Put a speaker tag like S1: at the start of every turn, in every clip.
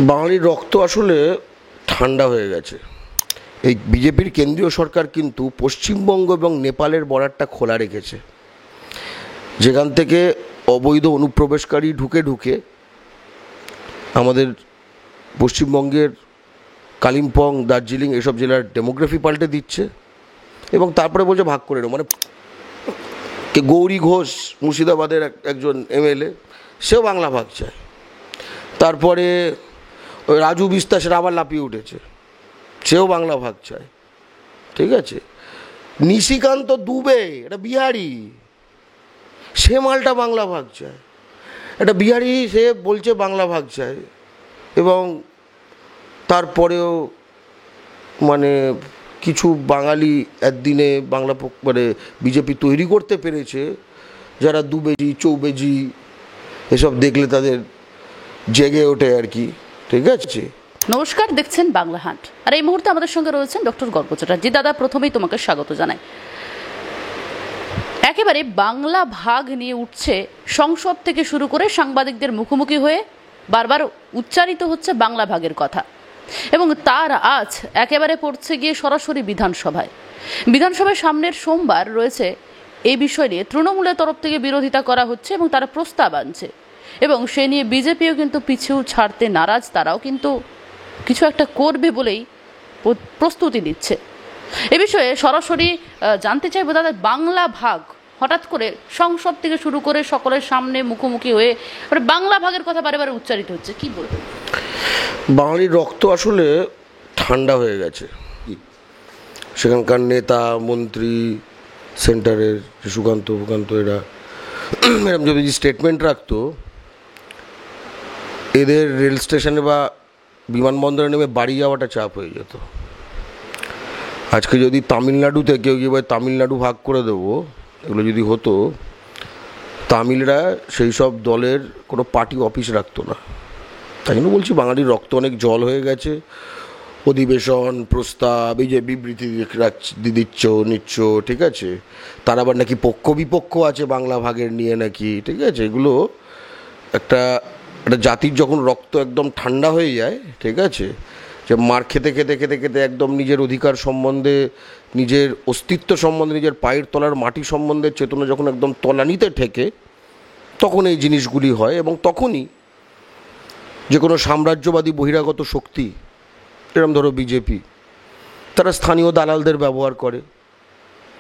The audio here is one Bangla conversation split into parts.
S1: বাঙালির রক্ত আসলে ঠান্ডা হয়ে গেছে। এই বিজেপির কেন্দ্রীয় সরকার কিন্তু পশ্চিমবঙ্গ এবং নেপালের বর্ডারটা খোলা রেখেছে, যেখান থেকে অবৈধ অনুপ্রবেশকারী ঢুকে ঢুকে আমাদের পশ্চিমবঙ্গের কালিম্পং, দার্জিলিং এসব জেলার ডেমোগ্রাফি পাল্টে দিচ্ছে। এবং তারপরে বলছে ভাগ করে নেব, মানে গৌরী ঘোষ মুর্শিদাবাদের একজন এমএলএ, সেও বাংলা ভাগ চায়। তারপরে ওই রাজু বিস্তা, সেটা আবার লাফিয়ে উঠেছে, সেও বাংলা ভাগ চায়। ঠিক আছে, নিশিকান্ত দুবে, এটা বিহারি, সে মালটা বাংলা ভাগ চায়। এটা বিহারি, সে বলছে বাংলা ভাগ চায়। এবং তারপরেও মানে কিছু বাঙালি একদিনে বাংলা মানে বিজেপি তৈরি করতে পেরেছে, যারা দুবেজি চৌবেজি এসব দেখলে তাদের জেগে ওঠে আর কি। ঠিক আছে,
S2: নমস্কার, দেখছেন বাংলা হাট। আর এই মুহূর্তে আমাদের সঙ্গে রয়েছেন ডক্টর গল্প চ্যাটার্জি। দাদা, প্রথমেই তোমাকে স্বাগত জানাই। একেবারে বাংলা ভাগ নিয়ে উঠছে, সংসদ থেকে শুরু করে সাংবাদিকদের মুখোমুখি হয়ে বারবার উচ্চারিত হচ্ছে বাংলা ভাগের কথা, এবং তার আজ একেবারে পড়ছে গিয়ে সরাসরি বিধানসভায়। সামনের সোমবার রয়েছে, এই বিষয় নিয়ে তৃণমূলের তরফ থেকে বিরোধিতা করা হচ্ছে এবং তারা প্রস্তাব আনছে, এবং সে নিয়ে বিজেপিও কিন্তু পিছু ছাড়তে নারাজ। তারাও কিন্তু কিছু একটা করবে বলেই প্রস্তুতি নিচ্ছে। এ বিষয়ে সরাসরি জানতে চাইবো দাদা, বাংলা ভাগ হঠাৎ করে সংসদ থেকে শুরু করে সকলের সামনে মুখোমুখি হয়ে বাংলা ভাগের কথা বারে বারে উচ্চারিত হচ্ছে, কি বলবেন?
S1: বাঙালির রক্ত আসলে ঠান্ডা হয়ে গেছে। সেখানকার নেতা মন্ত্রী, সেন্টারের সুকান্ত এরা এরকম যদি স্টেটমেন্ট রাখতো, এদের রেল স্টেশনে বা বিমানবন্দরে নেমে বাড়ি যাওয়াটা চাপ হয়ে যেত। আজকে যদি তামিলনাড়ুতে কেউ গিয়ে তামিলনাড়ু ভাগ করে দেবো, এগুলো যদি হতো, তামিলরা সেই সব দলের কোনো পার্টি অফিস রাখতো না। তাই জন্য বলছি, বাঙালির রক্ত অনেক জল হয়ে গেছে। অধিবেশন, প্রস্তাব, এই যে বিবৃতি নিচ্ছ, ঠিক আছে, তার আবার নাকি পক্ষ বিপক্ষ আছে বাংলা ভাগের নিয়ে নাকি, ঠিক আছে, এগুলো একটা জাতির যখন রক্ত একদম ঠান্ডা হয়ে যায়, ঠিক আছে, যে মার খেতে খেতে খেতে খেতে একদম নিজের অধিকার সম্বন্ধে, নিজের অস্তিত্ব সম্বন্ধে, নিজের পায়ের তলার মাটি সম্বন্ধে চেতনা যখন একদম তলানিতে ঠেকে, তখন এই জিনিসগুলি হয়। এবং তখনই যে কোনো সাম্রাজ্যবাদী বহিরাগত শক্তি, এরকম ধরো বিজেপি, তারা স্থানীয় দালালদের ব্যবহার করে,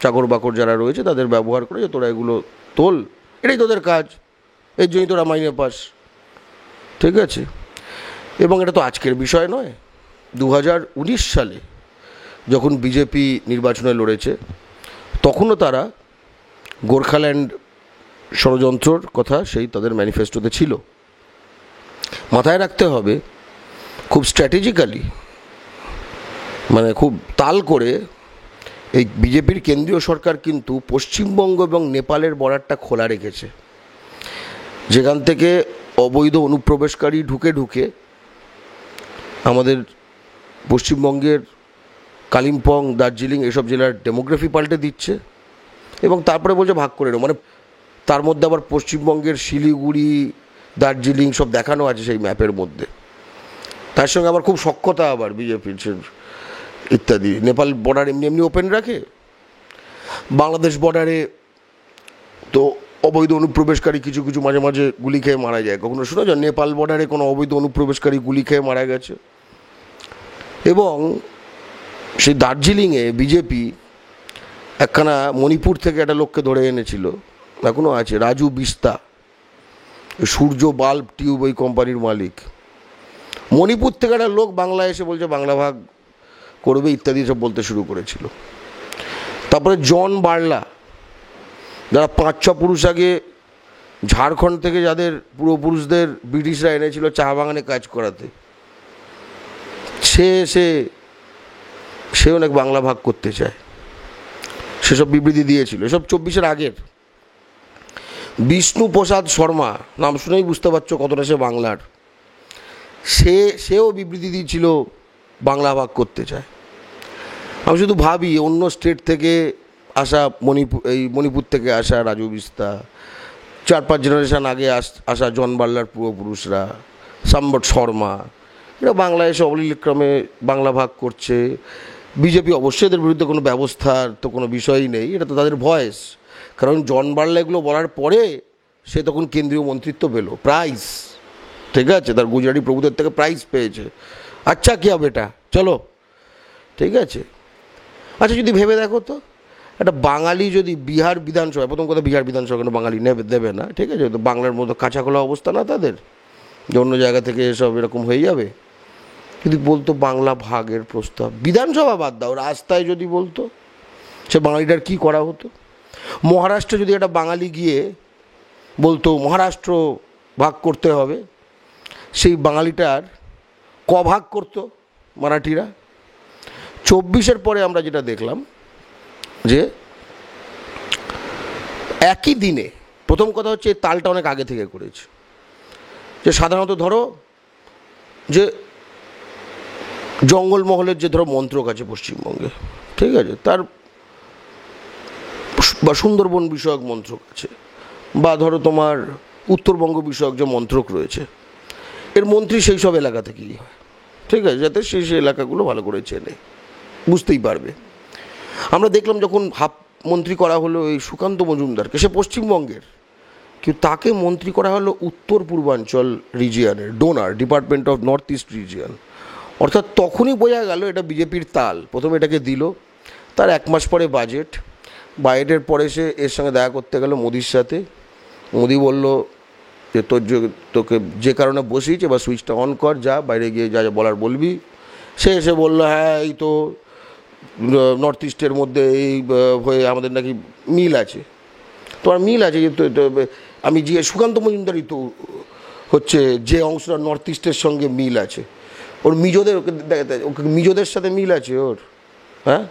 S1: চাকর বাকর যারা রয়েছে তাদের ব্যবহার করে, যে তোরা এগুলো তোল, এটাই তোদের কাজ, এর জন্যই তোরা মাইনে পাস। ঠিক আছে, এবং এটা তো আজকের বিষয় নয়। 2019 সালে যখন বিজেপি নির্বাচনে লড়েছে, তখনও তারা গোর্খাল্যান্ড ষড়যন্ত্রর কথা সেই তাদের ম্যানিফেস্টোতে ছিল। মাথায় রাখতে হবে, খুব স্ট্র্যাটেজিক্যালি, মানে খুব তাল করে এই বিজেপির কেন্দ্রীয় সরকার কিন্তু পশ্চিমবঙ্গ এবং নেপালের বর্ডারটা খোলা রেখেছে, যেখান থেকে অবৈধ অনুপ্রবেশকারী ঢুকে ঢুকে আমাদের পশ্চিমবঙ্গের কালিম্পং, দার্জিলিং এসব জেলার ডেমোগ্রাফি পাল্টে দিচ্ছে। এবং তারপরে বলছে ভাগ করে নেব, মানে তার মধ্যে আবার পশ্চিমবঙ্গের শিলিগুড়ি, দার্জিলিং সব দেখানো আছে সেই ম্যাপের মধ্যে। তার সঙ্গে আবার খুব সখ্যতা আবার বিজেপির ইত্যাদি। নেপাল বর্ডার এমনি ওপেন রাখে, বাংলাদেশ বর্ডারে তো অবৈধ অনুপ্রবেশকারী কিছু মাঝে মাঝে গুলি খেয়ে মারা যায়। কখনো শোনা যায় নেপাল বর্ডারে কোনো অবৈধ অনুপ্রবেশকারী গুলি খেয়ে মারা গেছে? এবং সেই দার্জিলিংয়ে বিজেপি একখানা মণিপুর থেকে একটা লোককে ধরে এনেছিল, এখনও আছে, রাজু বিস্তা, সূর্য বাল্ব টিউব ওই কোম্পানির মালিক। মণিপুর থেকে একটা লোক বাংলায় এসে বলছে বাংলা ভাগ করবে ইত্যাদি সব বলতে শুরু করেছিল। তারপরে জন বার্লা, যারা 5-6 পুরুষ আগে ঝাড়খণ্ড থেকে যাদের পূর্বপুরুষদের ব্রিটিশরা এনেছিল চা বাগানে কাজ করাতে, সে অনেক বাংলা ভাগ করতে চায়, সেসব বিবৃতি দিয়েছিল। এসব 24-এর আগের। বিষ্ণু প্রসাদ শর্মা, নাম শুনেই বুঝতে পারছো কতটা সে বাংলার, সেও বিবৃতি দিয়েছিল বাংলা ভাগ করতে চায়। আমি শুধু ভাবি, অন্য স্টেট থেকে আসা মণিপুর থেকে আসা রাজু বিস্তা, 4-5 জেনারেশন আগে আসা জন বার্লার পূর্বপুরুষরা, সম্বট শর্মা, এরা বাংলায় এসে অবলীলক্রমে বাংলা ভাগ করছে। বিজেপি অবশ্যই এদের বিরুদ্ধে কোনো ব্যবস্থার তো কোনো বিষয়ই নেই, এটা তো তাদের ভয়েস। কারণ জন বার্লা এগুলো বলার পরে সে তখন কেন্দ্রীয় মন্ত্রিত্ব পেল, প্রাইজ, ঠিক আছে, তার গুজরাটি প্রভুদের থেকে প্রাইজ পেয়েছে। আচ্ছা কী হবে এটা, চলো, ঠিক আছে। আচ্ছা যদি ভেবে দেখো তো, একটা বাঙালি যদি বিহার বিধানসভা, প্রথম কথা বিহার বিধানসভা কেন বাঙালি দেবে না, ঠিক আছে, তো বাংলার মতো কাঁচাখোলা অবস্থা না তাদের, যে অন্য জায়গা থেকে এসব এরকম হয়ে যাবে। যদি বলতো বাংলা ভাগের প্রস্তাব, বিধানসভা বাদ দাও, রাস্তায় যদি বলতো, সে বাঙালিটার কী করা হতো? মহারাষ্ট্রে যদি একটা বাঙালি গিয়ে বলতো মহারাষ্ট্র ভাগ করতে হবে, সেই বাঙালিটার ভাগ করতো মারাঠিরা? 24-এর পরে আমরা যেটা দেখলাম যে একই দিনে, প্রথম কথা হচ্ছে এই তালটা অনেক আগে থেকে করেছে, যে সাধারণত ধরো যে জঙ্গলমহলের যে ধরো মন্ত্রক আছে পশ্চিমবঙ্গে, ঠিক আছে, তার বা সুন্দরবন বিষয়ক মন্ত্রক আছে, বা ধরো তোমার উত্তরবঙ্গ বিষয়ক যে মন্ত্রক রয়েছে, এর মন্ত্রী সেই সব এলাকা থেকেই হয়, ঠিক আছে, যাতে সেই সেই এলাকাগুলো ভালো করে চেনে, বুঝতেই পারবে। আমরা দেখলাম যখন মন্ত্রী করা হলো এই সুকান্ত মজুমদারকে, সে পশ্চিমবঙ্গের, কিন্তু তাকে মন্ত্রী করা হলো উত্তর পূর্বাঞ্চল রিজিয়নের DoNER, department of north east region. অর্থাৎ তখনই বোঝা গেল এটা বিজেপির তাল। প্রথমে এটাকে দিল, তার 1 মাস পরে বাজেটের পরে সে এর সঙ্গে দেখা করতে গেল মোদির সাথে। মোদি বলল যে তোকে যে কারণে বসিয়েছে বা সুইচটা অন কর, যা বাইরে গিয়ে যা যা বলার বলবি। সে এসে বলল হ্যাঁ এই তো নর্থ ইস্টের মধ্যে এই হয়ে আমাদের নাকি মিল আছে। তোমার মিল আছে, আমি যে সুকান্ত মজুমদারই তো হচ্ছে যে অংশটা নর্থ ইস্টের সঙ্গে মিল আছে, ওর মিজোদের, ওকে মিজোদের সাথে মিল আছে ওর, হ্যাঁ,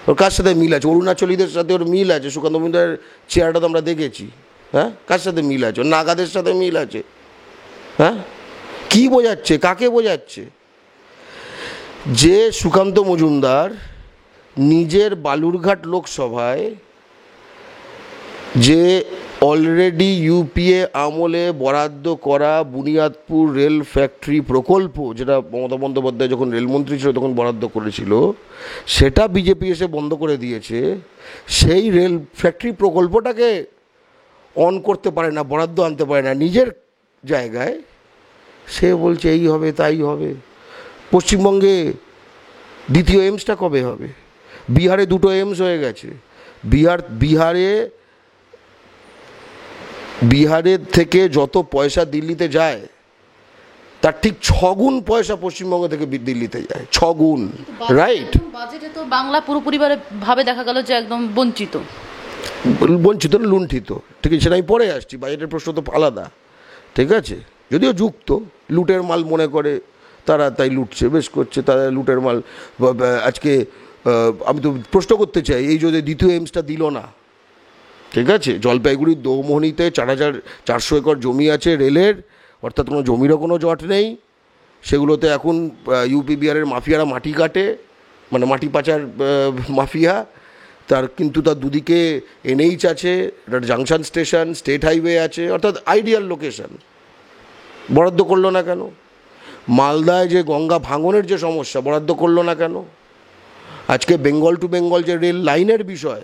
S1: ওর কার সাথে মিল আছে? অরুণাচলীদের সাথে ওর মিল আছে। সুকান্ত মজুমদারের চেহারাটা তো আমরা দেখেছি, হ্যাঁ, কার সাথে মিল আছে? ওর নাগাদের সাথে মিল আছে, হ্যাঁ। কী বোঝাচ্ছে, কাকে বোঝাচ্ছে? যে সুকান্ত মজুমদার নিজের বালুরঘাট লোকসভায় যে অলরেডি ইউপিএ আমলে বরাদ্দ করা বুনিয়াদপুর রেল ফ্যাক্টরি প্রকল্প, যেটা মমতা বন্দ্যোপাধ্যায় যখন রেলমন্ত্রী ছিল তখন বরাদ্দ করেছিল, সেটা বিজেপি এসে বন্ধ করে দিয়েছে। সেই রেল ফ্যাক্টরি প্রকল্পটাকে অন করতে পারে না, বরাদ্দ আনতে পারে না নিজের জায়গায়। সে বলছে এই হবে তাই হবে। পশ্চিমবঙ্গে দ্বিতীয় এইমসটা কবে হবে? বিহারে 2টো এইমস হয়ে গেছে। বিহারের থেকে যত পয়সা দিল্লিতে যায় তার ঠিক 6 গুণ পয়সা পশ্চিমবঙ্গ থেকে দিল্লিতে যায়, 6 গুণ, রাইট?
S2: বাজেটে তো বাংলা পুরোপুরি ভাবে দেখা গেল যে একদম বঞ্চিত,
S1: লুণ্ঠিত, ঠিক আছে, সেটা আমি পরে আসছি, বাজেটের প্রশ্ন তো আলাদা, ঠিক আছে। যদিও যুক্ত, লুটের মাল মনে করে তারা, তাই লুটছে, বেশ করছে তারা লুটের মাল। আজকে আমি তো প্রশ্ন করতে চাই, এই যদি দ্বিতীয় এইমসটা দিল না, ঠিক আছে, জলপাইগুড়ির দৌমোহনীতে 4,400 একর জমি আছে রেলের, অর্থাৎ কোনো জমিরও কোনো জট নেই। সেগুলোতে এখন ইউপি বিহারের মাফিয়ারা মাটি কাটে, মানে মাটি পাচার মাফিয়া। কিন্তু তার দুদিকে এনএইচ আছে, একটা জাংশন স্টেশন, স্টেট হাইওয়ে আছে, অর্থাৎ আইডিয়াল লোকেশন। বরাদ্দ করলো না কেন? মালদায় যে গঙ্গা ভাঙনের যে সমস্যা, বরাদ্দ করলো না কেন? আজকে বেঙ্গল টু বেঙ্গল যে রেল লাইনের বিষয়,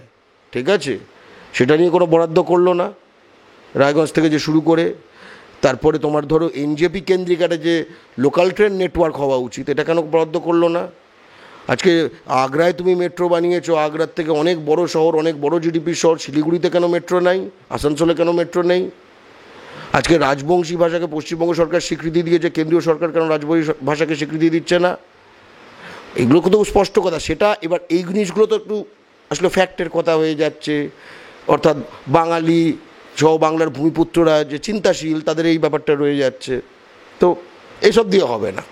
S1: ঠিক আছে, সেটা নিয়ে কোনো বরাদ্দ করলো না। রায়গঞ্জ থেকে যে শুরু করে তারপরে তোমার ধরো এনজেপি কেন্দ্রিক একটা যে লোকাল ট্রেন নেটওয়ার্ক হওয়া উচিত, এটা কেন বরাদ্দ করলো না? আজকে আগ্রায় তুমি মেট্রো বানিয়েছো, আগ্রার থেকে অনেক বড় শহর, অনেক বড় জিডিপি শহর, শিলিগুড়িতে কেন মেট্রো নাই? আসানসোলে কেন মেট্রো নেই? আজকে রাজবংশী ভাষাকে পশ্চিমবঙ্গ সরকার স্বীকৃতি দিয়েছে, কেন্দ্রীয় সরকার কেন রাজবংশী ভাষাকে স্বীকৃতি দিচ্ছে না? এগুলো তো স্পষ্ট কথা। সেটা এবার এই জিনিসগুলো তো একটু আসলে ফ্যাক্টের কথা হয়ে যাচ্ছে, অর্থাৎ বাঙালি সহ বাংলার ভূমিপুত্ররা যে চিন্তাশীল তাদের এই ব্যাপারটা রয়ে যাচ্ছে। তো এইসব দিয়ে হবে না।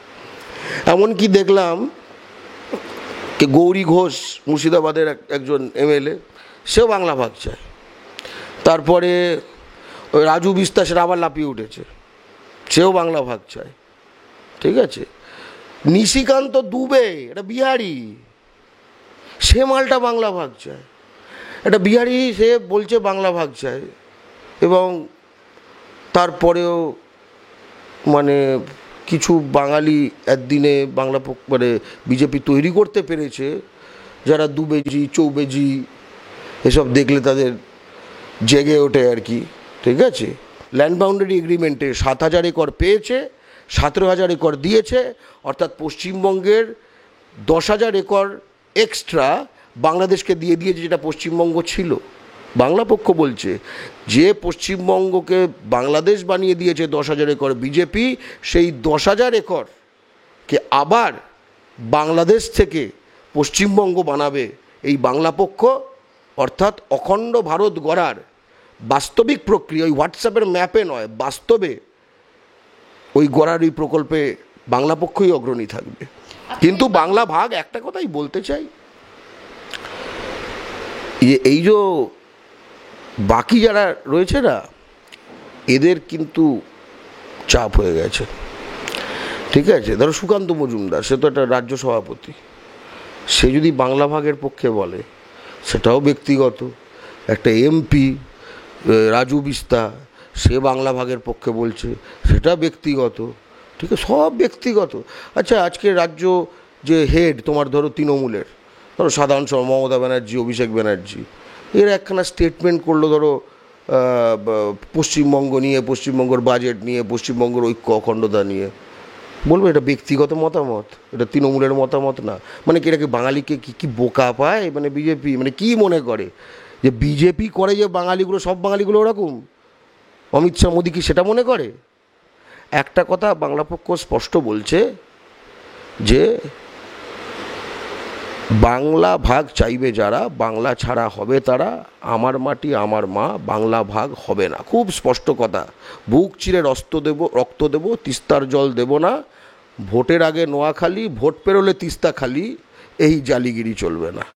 S1: এমনকি দেখলাম যে গৌরী ঘোষ মুর্শিদাবাদের একজন এমএলএ, সেও বাংলা ভাগ চায়। তারপরে রাজু বিশ্বাসের আবার লাফিয়ে উঠেছে, সেও বাংলা ভাগ চায়, ঠিক আছে। নিশিকান্ত দুবে, এটা বিহারি, সে মালটা বাংলা ভাগ চায়। এটা বিহারি, সে বলছে বাংলা ভাগ চায়। এবং তারপরেও মানে কিছু বাঙালি একদিনে মানে বিজেপি তৈরি করতে পেরেছে, যারা দুবেজি চৌবেজি এসব দেখলে তাদের জেগে ওঠে আর কি, ঠিক আছে। ল্যান্ড বাউন্ডারি এগ্রিমেন্টে 7,000 একর পেয়েছে, 17,000 একর দিয়েছে, অর্থাৎ পশ্চিমবঙ্গের 10,000 একর এক্সট্রা বাংলাদেশকে দিয়ে দিয়েছে, যেটা পশ্চিমবঙ্গ ছিল। বাংলা পক্ষ বলছে যে পশ্চিমবঙ্গকে বাংলাদেশ বানিয়ে দিয়েছে 10,000 একর বিজেপি, সেই 10,000 একরকে আবার বাংলাদেশ থেকে পশ্চিমবঙ্গ বানাবে এই বাংলা পক্ষ। অর্থাৎ অখণ্ড ভারত গড়ার বাস্তবিক প্রক্রিয়া ওই হোয়াটসঅ্যাপের ম্যাপে নয়, বাস্তবে ওই গড়ার এই প্রকল্পে বাংলা পক্ষই অগ্রণী থাকবে। কিন্তু বাংলা ভাগ, একটা কথাই বলতে চাই, এই যে বাকি যারা রয়েছে না, এদের কিন্তু চাপ হয়ে গেছে, ঠিক আছে। ধরো সুকান্ত মজুমদার, সে তো একটা রাজ্য সভাপতি, সে যদি বাংলা ভাগের পক্ষে বলে সেটাও ব্যক্তিগত। একটা এমপি রাজু বিস্তা, সে বাংলা ভাগের পক্ষে বলছে, সেটা ব্যক্তিগত, ঠিক আছে, সব ব্যক্তিগত। আচ্ছা, আজকে রাজ্য যে হেড তোমার ধরো তৃণমূলের, ধরো সাধারণ মমতা ব্যানার্জি, অভিষেক ব্যানার্জি, এরা একখানা স্টেটমেন্ট করলো ধরো পশ্চিমবঙ্গ নিয়ে, পশ্চিমবঙ্গের বাজেট নিয়ে, পশ্চিমবঙ্গের ঐক্য অখণ্ডতা নিয়ে, বলবো এটা ব্যক্তিগত মতামত, এটা তৃণমূলের মতামত না। মানে কি এটাকে বাঙালিকে কি বোকা পায় মানে বিজেপি, মানে কি মনে করে যে বিজেপি করে যে বাঙালিগুলো, সব বাঙালিগুলো ওরকম? অমিত শাহ মোদি কি সেটা মনে করে? একটা কথা বাংলা পক্ষ স্পষ্ট বলছে যে বাংলা ভাগ চাইবে যারা, বাংলা ছাড়া হবে তারা, আমার মাটি আমার মা, বাংলা ভাগ হবে না। খুব স্পষ্ট কথা, বুক চিরে রক্ত দেব, তিস্তার জল দেব না, ভোটের আগে নোয়াখালী, ভোট পেরোলে তিস্তা খালি, এই জালিগিরি চলবে না।